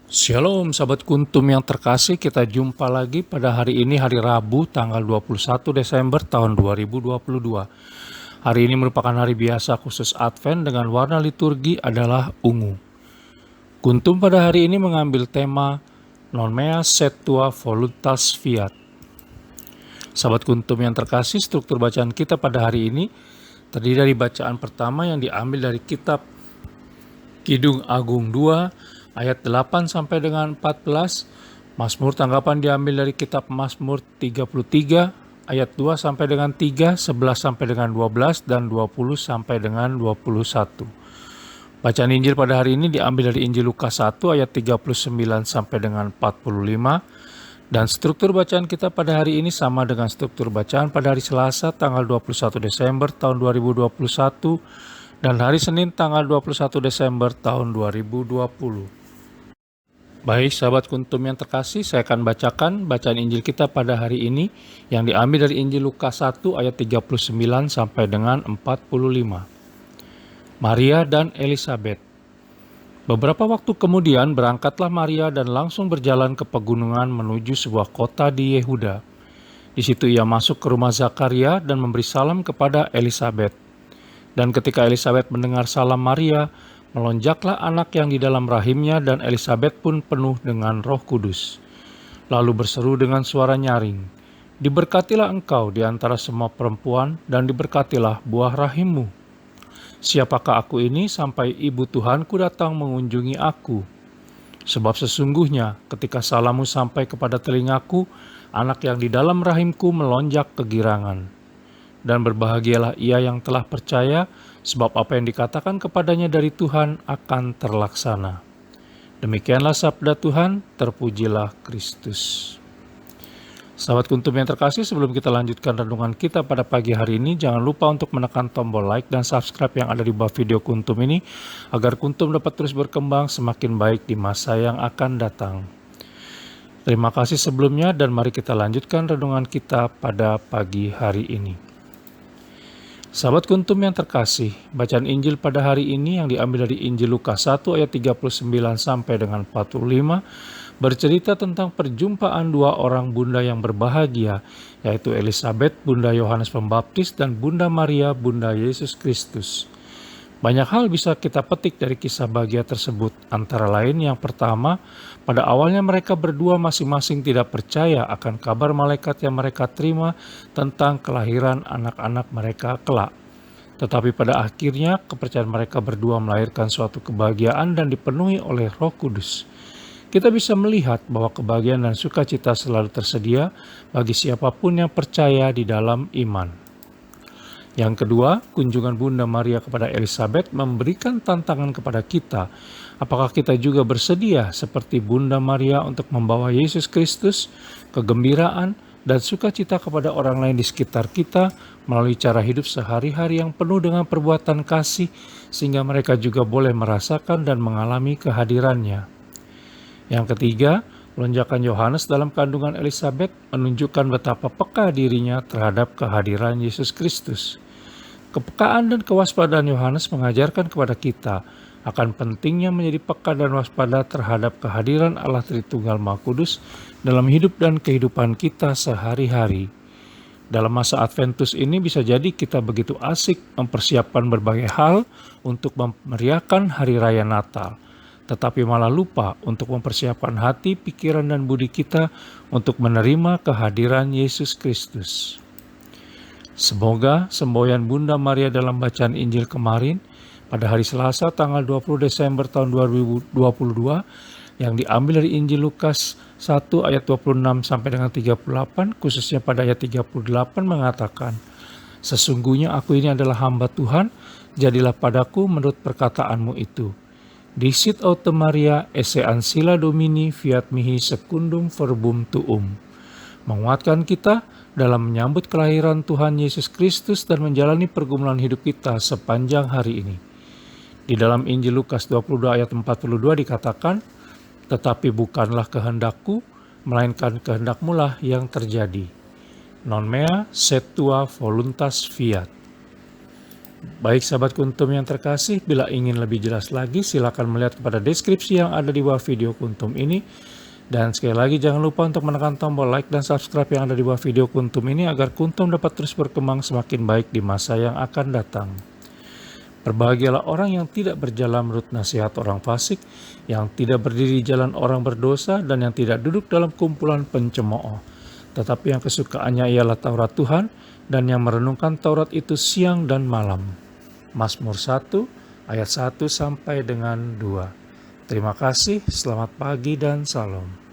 Shalom sahabat kuntum yang terkasih, kita jumpa lagi pada hari ini, hari Rabu tanggal 21 Desember tahun 2022. Hari ini merupakan hari biasa khusus Advent dengan warna liturgi adalah ungu. Kuntum pada hari ini mengambil tema Non mea sed tua voluntas fiat. Sahabat kuntum yang terkasih, struktur bacaan kita pada hari ini terdiri dari bacaan pertama yang diambil dari kitab Kidung Agung 2 ayat 8 sampai dengan 14. Mazmur tanggapan diambil dari kitab Mazmur 33 ayat 2 sampai dengan 3, 11 sampai dengan 12 dan 20 sampai dengan 21. Bacaan Injil pada hari ini diambil dari Injil Lukas 1 ayat 39 sampai dengan 45. Dan struktur bacaan kita pada hari ini sama dengan struktur bacaan pada hari Selasa tanggal 21 Desember tahun 2021 dan hari Senin tanggal 21 Desember tahun 2020. Baik sahabat kuntum yang terkasih, saya akan bacakan bacaan Injil kita pada hari ini yang diambil dari Injil Lukas 1 ayat 39 sampai dengan 45. Maria dan Elisabet. Beberapa waktu kemudian berangkatlah Maria dan langsung berjalan ke pegunungan menuju sebuah kota di Yehuda. Di situ ia masuk ke rumah Zakaria dan memberi salam kepada Elisabet. Dan ketika Elisabet mendengar salam Maria, melonjaklah anak yang di dalam rahimnya dan Elisabet pun penuh dengan Roh Kudus. Lalu berseru dengan suara nyaring, "Diberkatilah engkau di antara semua perempuan dan diberkatilah buah rahimmu. Siapakah aku ini sampai ibu Tuhanku datang mengunjungi aku? Sebab sesungguhnya ketika salammu sampai kepada telingaku, anak yang di dalam rahimku melonjak kegirangan. Dan berbahagialah ia yang telah percaya, sebab apa yang dikatakan kepadanya dari Tuhan akan terlaksana." Demikianlah sabda Tuhan, terpujilah Kristus. Sahabat kuntum yang terkasih, sebelum kita lanjutkan renungan kita pada pagi hari ini, jangan lupa untuk menekan tombol like dan subscribe yang ada di bawah video kuntum ini, agar kuntum dapat terus berkembang semakin baik di masa yang akan datang. Terima kasih sebelumnya dan mari kita lanjutkan renungan kita pada pagi hari ini. Sahabat kuntum yang terkasih, bacaan Injil pada hari ini yang diambil dari Injil Lukas 1 ayat 39 sampai dengan 45 bercerita tentang perjumpaan dua orang bunda yang berbahagia, yaitu Elisabet, bunda Yohanes Pembaptis, dan Bunda Maria, bunda Yesus Kristus. Banyak hal bisa kita petik dari kisah bahagia tersebut, antara lain yang pertama, pada awalnya mereka berdua masing-masing tidak percaya akan kabar malaikat yang mereka terima tentang kelahiran anak-anak mereka kelak. Tetapi pada akhirnya kepercayaan mereka berdua melahirkan suatu kebahagiaan dan dipenuhi oleh Roh Kudus. Kita bisa melihat bahwa kebahagiaan dan sukacita selalu tersedia bagi siapapun yang percaya di dalam iman. Yang kedua, kunjungan Bunda Maria kepada Elisabet memberikan tantangan kepada kita. Apakah kita juga bersedia seperti Bunda Maria untuk membawa Yesus Kristus, kegembiraan, dan sukacita kepada orang lain di sekitar kita melalui cara hidup sehari-hari yang penuh dengan perbuatan kasih, sehingga mereka juga boleh merasakan dan mengalami kehadirannya. Yang ketiga, lonjakan Yohanes dalam kandungan Elisabet menunjukkan betapa peka dirinya terhadap kehadiran Yesus Kristus. Kepekaan dan kewaspadaan Yohanes mengajarkan kepada kita akan pentingnya menjadi peka dan waspada terhadap kehadiran Allah Tritunggal Maha Kudus dalam hidup dan kehidupan kita sehari-hari. Dalam masa Adventus ini bisa jadi kita begitu asik mempersiapkan berbagai hal untuk memeriahkan Hari Raya Natal, tetapi malah lupa untuk mempersiapkan hati, pikiran, dan budi kita untuk menerima kehadiran Yesus Kristus. Semoga semboyan Bunda Maria dalam bacaan Injil kemarin pada hari Selasa tanggal 20 Desember tahun 2022 yang diambil dari Injil Lukas 1 ayat 26 sampai dengan 38, khususnya pada ayat 38 mengatakan, "Sesungguhnya aku ini adalah hamba Tuhan, jadilah padaku menurut perkataanmu itu. Dicit autem Maria esse ancilla Domini fiat mihi secundum verbum tuum." Menguatkan kita dalam menyambut kelahiran Tuhan Yesus Kristus dan menjalani pergumulan hidup kita sepanjang hari ini. Di dalam Injil Lukas 22 ayat 42 dikatakan, "Tetapi bukanlah kehendakku, melainkan kehendakmu lah yang terjadi. Non mea sed tua voluntas fiat." Baik sahabat Kuntum yang terkasih, bila ingin lebih jelas lagi silakan melihat kepada deskripsi yang ada di bawah video Kuntum ini. Dan sekali lagi jangan lupa untuk menekan tombol like dan subscribe yang ada di bawah video Kuntum ini agar Kuntum dapat terus berkembang semakin baik di masa yang akan datang. Berbahagialah orang yang tidak berjalan menurut nasihat orang fasik, yang tidak berdiri di jalan orang berdosa, dan yang tidak duduk dalam kumpulan pencemooh. Tetapi yang kesukaannya ialah Taurat Tuhan, dan yang merenungkan Taurat itu siang dan malam. Mazmur 1 ayat 1 sampai dengan 2. Terima kasih, selamat pagi dan salam.